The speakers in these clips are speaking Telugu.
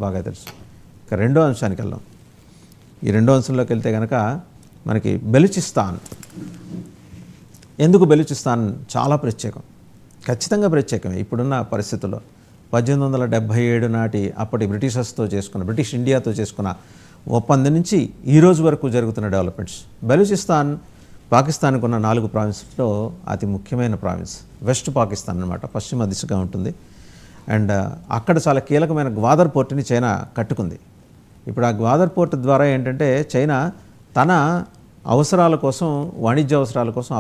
బాగా తెలుసు. ఇక రెండో అంశానికి వెళ్దాం. ఈ రెండో అంశంలోకి వెళ్తే కనుక మనకి బెలూచిస్తాన్. ఎందుకు బెలూచిస్తాన్ చాలా ప్రత్యేకం, ఖచ్చితంగా ప్రత్యేకమే ఇప్పుడున్న పరిస్థితుల్లో. 1877 నాటి అప్పటి బ్రిటిషర్స్తో చేసుకున్న, బ్రిటిష్ ఇండియాతో చేసుకున్న ఒప్పందం నుంచి ఈ రోజు వరకు జరుగుతున్న డెవలప్మెంట్స్. బెలూచిస్తాన్ పాకిస్తాన్కు ఉన్న 4 ప్రావిన్స్లో అతి ముఖ్యమైన ప్రావిన్స్. వెస్ట్ పాకిస్తాన్ అనమాట, పశ్చిమ దిశగా ఉంటుంది. అండ్ అక్కడ చాలా కీలకమైన గ్వాదర్ పోర్టుని చైనా కట్టుకుంది. ఇప్పుడు ఆ గ్వాదర్ పోర్టు ద్వారా ఏంటంటే చైనా తన అవసరాల కోసం, వాణిజ్య అవసరాల కోసం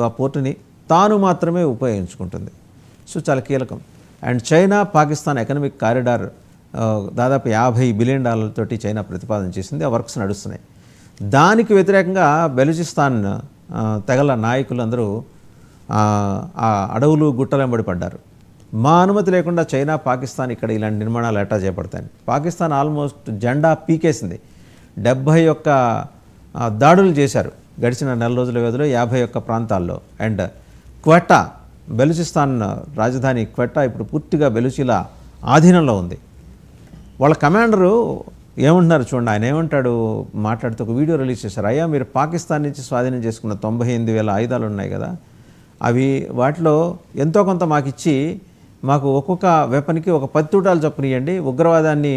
ఆ పోర్టుని తాను మాత్రమే ఉపయోగించుకుంటుంది. సో చాలా కీలకం. And China Pakistan economic corridor దాదాపు $50 బిలియన్ తోటి చైనా ప్రతిపాదన చేసింది. ఆ వర్క్స్ నడుస్తున్నాయి. దానికి వ్యతిరేకంగా బెలూచిస్తాన్ తెగల నాయకులందరూ ఆ అడవులు గుట్టలు వెంబడి పడ్డారు. మా అనుమతి లేకుండా చైనా పాకిస్తాన్ ఇక్కడ ఇలాంటి నిర్మాణాలు ఎట్టా చేపడతాయని. పాకిస్తాన్ ఆల్మోస్ట్ జెండా పీకేసింది. 71 దాడులు చేశారు గడిచిన నెల రోజుల వ్యవధిలో 51 ప్రాంతాల్లో. అండ్ క్వెట్టా, బెలూచిస్తాన్ రాజధాని క్వెట్టా ఇప్పుడు పూర్తిగా బెలూచీల ఆధీనంలో ఉంది. వాళ్ళ కమాండరు ఏమంటున్నారు చూడండి, ఆయన ఏమంటాడు మాట్లాడుతూ ఒక వీడియో రిలీజ్ చేశారు. అయ్యా, మీరు పాకిస్తాన్ నుంచి స్వాధీనం చేసుకున్న 98,000 ఆయుధాలు ఉన్నాయి కదా, అవి వాటిలో ఎంతో కొంత మాకు ఇచ్చి మాకు ఒక్కొక్క వెపన్కి ఒక 10 తూటాలు చొప్పునియండి, ఉగ్రవాదాన్ని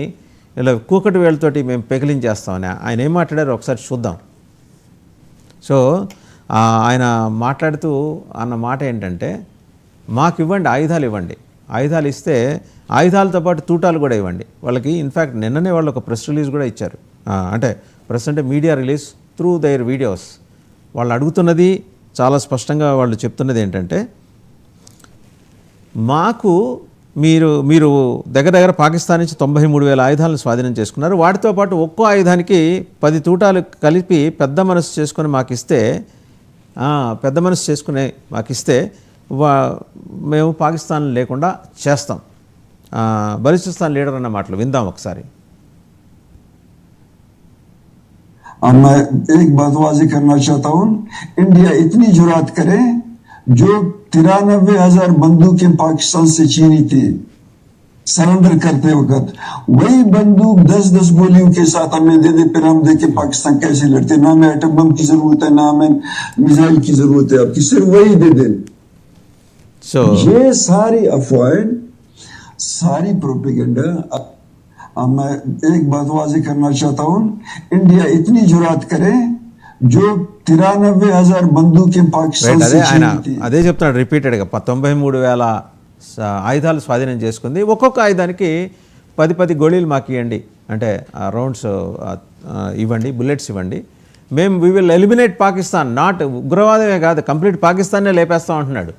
ఇలా కూకటి వేళ్ళతోటి మేము పెకిలించేస్తామని ఆయన ఏం మాట్లాడారో ఒకసారి చూద్దాం. సో ఆయన మాట్లాడుతూ అన్న మాట ఏంటంటే, మాకు ఇవ్వండి, ఆయుధాలు ఇవ్వండి, ఆయుధాలు ఇస్తే ఆయుధాలతో పాటు తూటాలు కూడా ఇవ్వండి. వాళ్ళకి ఇన్ఫ్యాక్ట్ నిన్ననే వాళ్ళు ఒక ప్రెస్ రిలీజ్ కూడా ఇచ్చారు. అంటే ప్రెస్ అంటే media release through their videos. వాళ్ళు అడుగుతున్నది చాలా స్పష్టంగా వాళ్ళు చెప్తున్నది ఏంటంటే, మాకు మీరు దగ్గర పాకిస్తాన్ నుంచి 93,000 ఆయుధాలను స్వాధీనం చేసుకున్నారు. వాటితో పాటు ఒక్కో ఆయుధానికి 10 తూటాలు కలిపి పెద్ద మనసు చేసుకొని మాకిస్తే మేము పాకిస్తాన్ లేకుండా చేస్తాం. బలూచిస్తాన్ లీడర్ అన్న మాటలు విందాం ఒకసారి. मैं एक बात वाज़ेह करना चाहता हूँ, इंडिया इतनी जुरात करे, जो 93,000 बंदूकें पाकिस्तान से छीनी थी सरेंडर करते वक्त, वही बंदूक 10-10 गोलियों के साथ हमें दे दे, फिर हम देखे पाकिस्तान कैसे लड़ते। ना हमें एटम बम की जरूरत है, ना हमें मिसाइल की जरूरत है, आपकी सिर्फ वही दे दे। ये सारी अफवाहें, सारी प्रोपेगेंडा। मैं एक बात वाज़ेह करना चाहता हूँ, इंडिया इतनी जुरात करे, जो 93,000 बंदूकें पाकिस्तान से छीनी थी। అదే చెప్తున్నాడు రిపీటెడ్గా. 93,000 ఆయుధాలు స్వాధీనం చేసుకుంది. ఒక్కొక్క ఆయుధానికి 10 గోళీలు మాకు ఇవ్వండి, అంటే రౌండ్స్ ఇవ్వండి, బుల్లెట్స్ ఇవ్వండి. మేము we will eliminate Pakistan, not ఉగ్రవాదమే కాదు, కంప్లీట్ పాకిస్తాన్నే లేపేస్తాం అంటున్నాడు.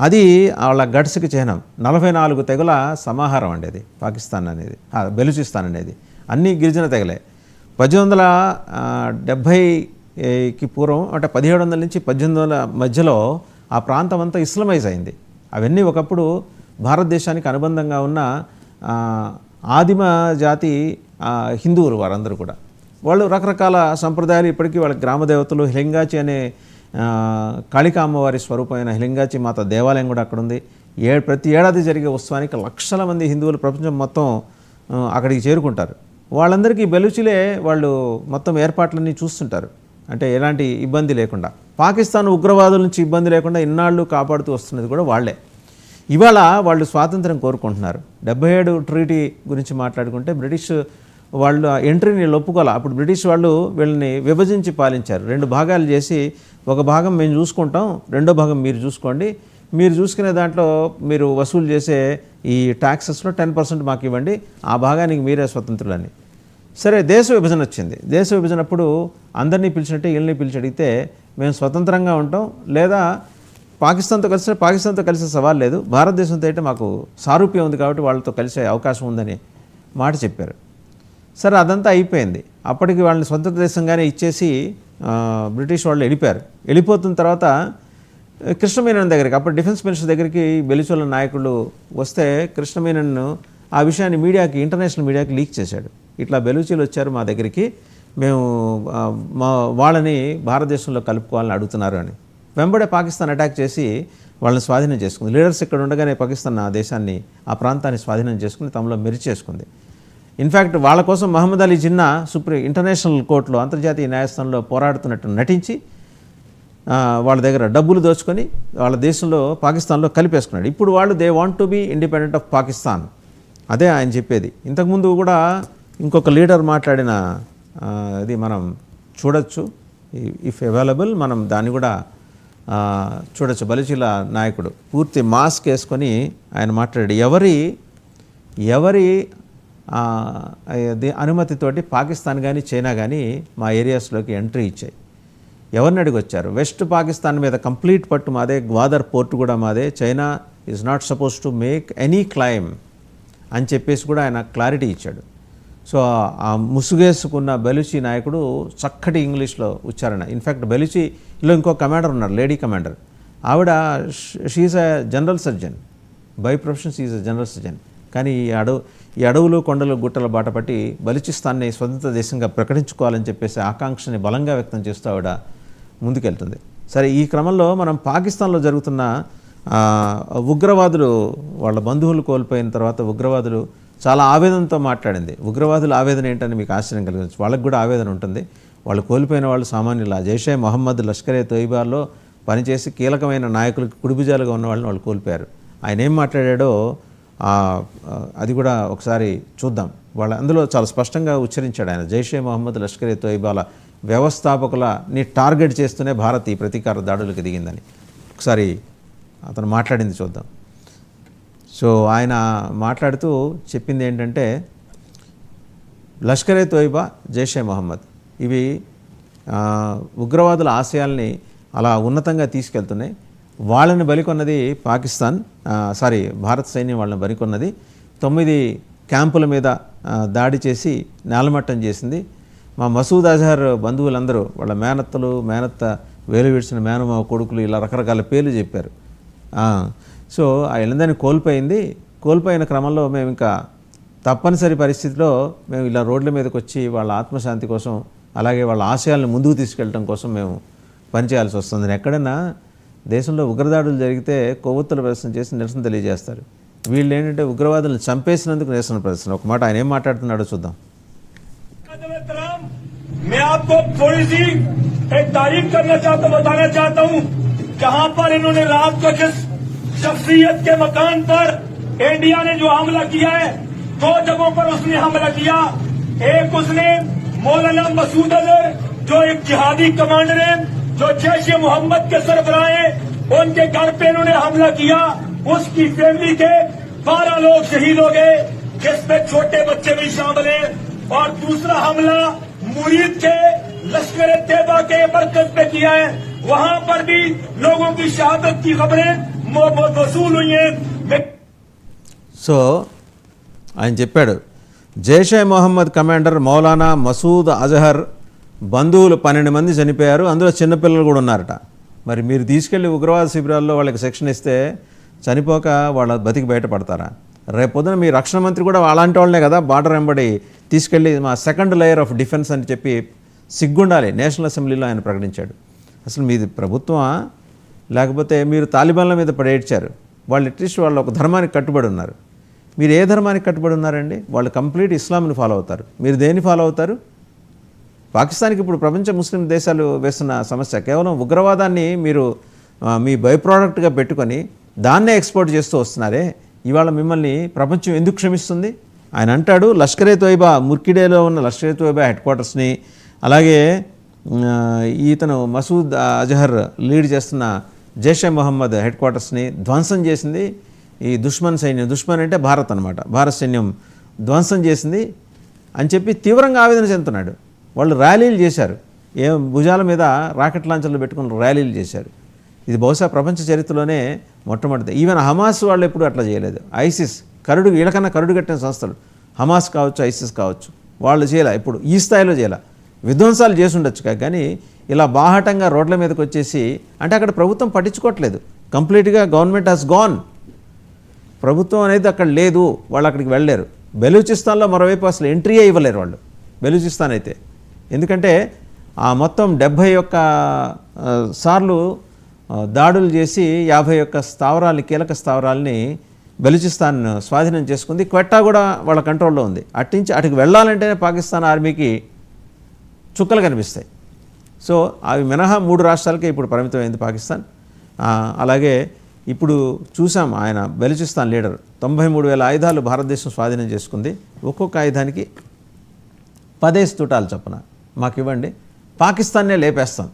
అది వాళ్ళ గట్స్కి చిహ్నం. 44 తెగల సమాహారం అండి అది పాకిస్తాన్ అనేది, బెలూచిస్తాన్ అనేది. అన్ని గిరిజన తెగలే. 1870కి పూర్వం, అంటే 1700 నుంచి 1800 మధ్యలో ఆ ప్రాంతం అంతా ఇస్లమైజ్ అయింది. అవన్నీ ఒకప్పుడు భారతదేశానికి అనుబంధంగా ఉన్న ఆదిమ జాతి హిందువులు వారందరూ కూడా. వాళ్ళు రకరకాల సంప్రదాయాలు ఇప్పటికీ వాళ్ళ గ్రామ దేవతలు, హిలింగాచి అనే కాళికా అమ్మవారి స్వరూపమైన హిలింగాచి మాత దేవాలయం కూడా అక్కడ ఉంది. ప్రతి ఏడాది జరిగే ఉత్సవానికి లక్షల మంది హిందువులు ప్రపంచం మొత్తం అక్కడికి చేరుకుంటారు. వాళ్ళందరికీ బెలూచిలే వాళ్ళు మొత్తం ఏర్పాట్లన్నీ చూస్తుంటారు, అంటే ఎలాంటి ఇబ్బంది లేకుండా. పాకిస్తాన్ ఉగ్రవాదుల నుంచి ఇబ్బంది లేకుండా ఇన్నాళ్ళు కాపాడుతూ వస్తున్నది కూడా వాళ్ళే. ఇవాళ వాళ్ళు స్వాతంత్రం కోరుకుంటున్నారు. 77 ట్రీటీ గురించి మాట్లాడుకుంటే బ్రిటిష్ వాళ్ళు ఎంట్రీని ఒప్పుకోవాలి. అప్పుడు బ్రిటిష్ వాళ్ళు వీళ్ళని విభజించి పాలించారు. 2 భాగాలు చేసి, ఒక భాగం మేము చూసుకుంటాం, రెండో భాగం మీరు చూసుకోండి, మీరు చూసుకునే దాంట్లో మీరు వసూలు చేసే ఈ ట్యాక్సెస్లో 10% మాకు ఇవ్వండి, ఆ భాగానికి మీరే స్వతంత్రులని. సరే, దేశ విభజన వచ్చింది. దేశ విభజనప్పుడు అందరినీ పిలిచినట్టే వీళ్ళని పిలిచి అడిగితే, మేము స్వతంత్రంగా ఉంటాం, లేదా పాకిస్తాన్తో కలిసే సవాల్ లేదు, భారతదేశంతో అయితే మాకు సారూప్యం ఉంది కాబట్టి వాళ్ళతో కలిసే అవకాశం ఉందని మాట చెప్పారు. సరే, అదంతా అయిపోయింది. అప్పటికి వాళ్ళని స్వతంత్ర దేశంగానే ఇచ్చేసి బ్రిటిష్ వాళ్ళు వెళ్ళిపోయారు. వెళ్ళిపోతున్న తర్వాత కృష్ణమేనన్ దగ్గరికి, అప్పుడు డిఫెన్స్ మినిస్టర్ దగ్గరికి బెలూచిల నాయకులు వస్తే కృష్ణమేనన్ ఆ విషయాన్ని ఇంటర్నేషనల్ మీడియాకి లీక్ చేశాడు. ఇట్లా బెలూచీలు వచ్చారు మా దగ్గరికి, మేము వాళ్ళని భారతదేశంలో కలుపుకోవాలని అడుగుతున్నారు అని. వెంబడే పాకిస్తాన్ అటాక్ చేసి వాళ్ళని స్వాధీనం చేసుకుంది. లీడర్స్ ఇక్కడ ఉండగానే పాకిస్తాన్ ఆ దేశాన్ని, ఆ ప్రాంతాన్ని స్వాధీనం చేసుకుని తమలో మెరిచేసుకుంది. ఇన్ఫ్యాక్ట్ వాళ్ళ కోసం మహమ్మద్ అలీ జిన్నా ఇంటర్నేషనల్ కోర్టులో అంతర్జాతీయ న్యాయస్థానంలో పోరాడుతున్నట్టు నటించి వాళ్ళ దగ్గర డబ్బులు దోచుకొని వాళ్ళ దేశంలో పాకిస్తాన్లో కలిపేసుకున్నాడు. ఇప్పుడు వాళ్ళు they want to be independent of Pakistan, అదే ఆయన చెప్పేది. ఇంతకుముందు కూడా ఇంకొక లీడర్ మాట్లాడిన ఇది మనం చూడొచ్చు, ఇఫ్ అవైలబుల్ మనం దాన్ని కూడా చూడొచ్చు. బలిచీల నాయకుడు పూర్తి మాస్క్ వేసుకొని ఆయన మాట్లాడాడు. ఎవరి అనుమతితోటి పాకిస్తాన్ కానీ చైనా కానీ మా ఏరియాస్లోకి ఎంట్రీ ఇచ్చాయి, ఎవరిని అడిగి వచ్చారు? వెస్ట్ పాకిస్తాన్ మీద కంప్లీట్ పట్టు మాదే, గ్వాదర్ పోర్ట్ కూడా మాదే, China is not suppose to make any claim అని చెప్పేసి కూడా ఆయన క్లారిటీ ఇచ్చాడు. సో ఆ ముసుగేసుకున్న బెలుచి నాయకుడు చక్కటి ఇంగ్లీష్లో ఉచ్చారణ. ఇన్ఫ్యాక్ట్ బెలుచిలో ఇంకో కమాండర్ ఉన్నారు, లేడీ కమాండర్. ఆవిడ she's a general surgeon by profession, she's a general surgeon. కానీ ఈ అడవులు కొండలు గుట్టల బాట పట్టి బలూచిస్తాన్ని స్వతంత్ర దేశంగా ప్రకటించుకోవాలని చెప్పేసి ఆకాంక్షని బలంగా వ్యక్తం చేస్తూ ఆవిడ ముందుకెళ్తుంది. సరే, ఈ క్రమంలో మనం పాకిస్తాన్లో జరుగుతున్న ఉగ్రవాదులు వాళ్ళ బంధువులు కోల్పోయిన తర్వాత ఉగ్రవాదులు చాలా ఆవేదనతో మాట్లాడింది. ఉగ్రవాదుల ఆవేదన ఏంటని మీకు ఆశ్చర్యం కలిగించవచ్చు, వాళ్ళకి కూడా ఆవేదన ఉంటుంది. వాళ్ళు కోల్పోయిన వాళ్ళు సామాన్యుల జైషే మొహమ్మద్, లష్కరే తోయిబాలో పనిచేసి కీలకమైన నాయకులకు కుడిభుజాలుగా ఉన్న వాళ్ళని వాళ్ళు కోల్పోయారు. ఆయన ఏం మాట్లాడాడో అది కూడా ఒకసారి చూద్దాం. అందులో చాలా స్పష్టంగా ఉచ్చరించాడు ఆయన. జైషే మొహమ్మద్, లష్కరే తోయిబాల వ్యవస్థాపకులని టార్గెట్ చేస్తూనే భారత్ ఈ ప్రతీకార దాడులకు దిగిందని ఒకసారి అతను మాట్లాడింది చూద్దాం. సో ఆయన మాట్లాడుతూ చెప్పింది ఏంటంటే, లష్కరే తోయిబా, జైషే మొహమ్మద్ ఇవి ఉగ్రవాదుల ఆశయాల్ని అలా ఉన్నతంగా తీసుకెళ్తున్నాయి. వాళ్ళని బలికొన్నది భారత సైన్యం వాళ్ళని బలికొన్నది. 9 క్యాంపుల మీద దాడి చేసి నేలమట్టం చేసింది. మా మసూద్ అజహర్ బంధువులందరూ వాళ్ళ మేనత్త వేలు విడిచిన మేనమావ కొడుకులు ఇలా రకరకాల పేర్లు చెప్పారు. సో వీళ్ళందరినీ కోల్పోయిన క్రమంలో మేము ఇంకా తప్పనిసరి పరిస్థితిలో మేము ఇలా రోడ్ల మీదకి వచ్చి వాళ్ళ ఆత్మశాంతి కోసం, అలాగే వాళ్ళ ఆశయాలను ముందుకు తీసుకెళ్ళడం కోసం మేము పనిచేయాల్సి వస్తుంది. ఎక్కడైనా దేశంలో ఉగ్రదాడులు జరిగితే కొవ్వొత్తుల ప్రదర్శన చేసి నిరసన తెలియజేస్తారు. వీళ్ళు ఏంటంటే ఉగ్రవాదులను చంపేసినందుకు నిరసన ప్రదర్శన. ఒక మాట ఆయన ఏం మాట్లాడుతున్నాడో చూద్దాం. मैं आपको थोड़ी सी एक तारीफ बताना चाहता हूँ, जहाँ पर इन्होंने रात को जिस शख्सियत के मकान पर इंडिया ने जो हमला किया है, 2 जगहों पर उसने हमला किया. एक उसने मौलाना मसूद अजहर जो एक जिहादी कमांडर है, जो जैश मोहम्मद के सरबराह हैं, उनके घर पे इन्होंने हमला किया. उसकी फैमिली के 12 लोग शहीद हो गए, जिसमें छोटे बच्चे भी शामिल हैं. और दूसरा हमला मुरीद के लश्कर तैयबा के मरकज पे किया है, वहां पर भी लोगों की शहादत की खबरें वसूल हुई हैं. సో ఆయన చెప్పాడు, జైషే మొహమ్మద్ కమాండర్ మౌలానా మసూద్ అజహర్ బంధువులు 12 మంది చనిపోయారు, అందులో చిన్నపిల్లలు కూడా ఉన్నారట. మరి మీరు తీసుకెళ్లి ఉగ్రవాద శిబిరాల్లో వాళ్ళకి శిక్షణ ఇస్తే చనిపోక వాళ్ళ బతికి బయటపడతారా? రేపొద్దున మీ రక్షణ మంత్రి కూడా అలాంటి వాళ్ళనే కదా బార్డర్ వెంబడి తీసుకెళ్ళి మా సెకండ్ లేయర్ ఆఫ్ డిఫెన్స్ అని చెప్పి సిగ్గుండాలి నేషనల్ అసెంబ్లీలో ఆయన ప్రకటించాడు. అసలు మీది ప్రభుత్వమా, లేకపోతే మీరు తాలిబాన్ల మీద పడేడ్చారు? వాళ్ళు అట్లీస్ట్ వాళ్ళు ఒక ధర్మానికి కట్టుబడి ఉన్నారు. మీరు ఏ ధర్మానికి కట్టుబడి ఉన్నారండి? వాళ్ళు కంప్లీట్ ఇస్లాంని ఫాలో అవుతారు. మీరు దేన్ని ఫాలో అవుతారు? పాకిస్తాన్కి ఇప్పుడు ప్రపంచ ముస్లిం దేశాలు వేస్తున్న సమస్య కేవలం ఉగ్రవాదాన్ని మీరు మీ బై ప్రోడక్ట్గా పెట్టుకొని దాన్నే ఎక్స్పోర్ట్ చేస్తూ వస్తున్నారే. ఇవాళ మిమ్మల్ని ప్రపంచం ఎందుకు క్షమిస్తుంది? ఆయన అంటాడు, లష్కరే తోయిబా ముర్కిడేలో ఉన్న లష్కరే తోయిబా హెడ్ క్వార్టర్స్ని, అలాగే ఈతను మసూద్ అజహర్ లీడ్ చేస్తున్న జైషే మొహమ్మద్ హెడ్ క్వార్టర్స్ని ధ్వంసం చేసింది ఈ దుష్మన్ సైన్యం. దుష్మన్ అంటే భారత్ అనమాట. భారత సైన్యం ధ్వంసం చేసింది అని చెప్పి తీవ్రంగా ఆవేదన చెందుతున్నాడు. వాళ్ళు ర్యాలీలు చేశారు, భుజాల మీద రాకెట్ లాంచర్లు పెట్టుకుని ర్యాలీలు చేశారు. ఇది బహుశా ప్రపంచ చరిత్రలోనే మొట్టమొదటి. ఈవెన్ హమాస్ వాళ్ళు ఎప్పుడు అట్లా చేయలేదు. ఐసిస్ వీళ్ళకన్నా కరుడు కట్టిన సంస్థలు హమాస్ కావచ్చు, ఐసిస్ కావచ్చు, వాళ్ళు చేయలే, ఇప్పుడు ఈ స్థాయిలో చేయలే. విధ్వంసాలు చేసి ఉండొచ్చు కానీ ఇలా బాహాటంగా రోడ్ల మీదకి వచ్చేసి, అంటే అక్కడ ప్రభుత్వం పట్టించుకోవట్లేదు. కంప్లీట్గా గవర్నమెంట్ హాస్ గాన్. ప్రభుత్వం అనేది అక్కడ లేదు, వాళ్ళు అక్కడికి వెళ్ళలేరు. బెలూచిస్తాన్లో మరోవైపు అసలు ఎంట్రీయే ఇవ్వలేరు వాళ్ళు, బెలూచిస్తాన్ అయితే. ఎందుకంటే ఆ మొత్తం 71 సార్లు దాడులు చేసి 51 స్థావరాలని, కీలక స్థావరాలని బెలూచిస్తాన్ స్వాధీనం చేసుకుంది. క్వెట్టా కూడా వాళ్ళ కంట్రోల్లో ఉంది. అట్నుంచి అటుకు వెళ్ళాలంటేనే పాకిస్తాన్ ఆర్మీకి చుక్కలు కనిపిస్తాయి. సో అవి మినహా 3 రాష్ట్రాలకే ఇప్పుడు పరిమితమైంది పాకిస్తాన్. అలాగే ఇప్పుడు చూసాం ఆయన బెలూచిస్తాన్ లీడర్ 93,000 ఆయుధాలు భారతదేశం స్వాధీనం చేసుకుంది. ఒక్కొక్క ఆయుధానికి 10 తుటాలు చొప్పున మాకు ఇవ్వండి, పాకిస్తాన్నే లేపేస్తాం.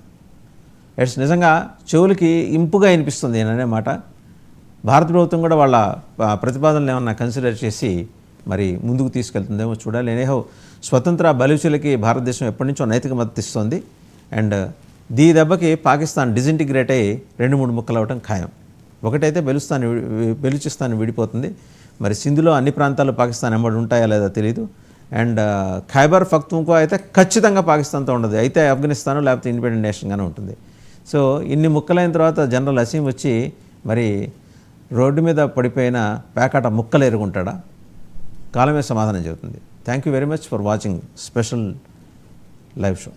ఇట్స్ నిజంగా చెవులకి ఇంపుగా వినిపిస్తుంది అనే మాట. భారత ప్రభుత్వం కూడా వాళ్ళ ప్రతిపాదనలు ఏమన్నా కన్సిడర్ చేసి మరి ముందుకు తీసుకెళ్తుందేమో చూడాలి. ఎనీహౌ స్వతంత్ర బలూచులకి భారతదేశం ఎప్పటి నుంచో నైతిక మద్దతు ఇస్తుంది. అండ్ దీ దెబ్బకి పాకిస్తాన్ డిజింటిగ్రేట్ అయ్యి 2-3 ముక్కలు అవటం ఖాయం. ఒకటైతే బెలూచిస్తాన్ విడిపోతుంది. మరి సింధులో అన్ని ప్రాంతాలు పాకిస్తాన్ ఎంబడి ఉంటాయా లేదా తెలియదు. అండ్ ఖైబర్ పఖ్తూన్ఖ్వా అయితే ఖచ్చితంగా పాకిస్తాన్తో ఉండదు, అయితే ఆఫ్ఘనిస్తాన్ లేకపోతే ఇండిపెండెంట్ నేషన్గానే ఉంటుంది. సో ఇన్ని ముక్కలైన తర్వాత జనరల్ అసీం వచ్చి మరి రోడ్డు మీద పడిపోయిన ప్యాకాట ముక్కలు ఎరుగుంటాడా? కాలమే సమాధానం చెబుతుంది. Thank you very much for watching special live show.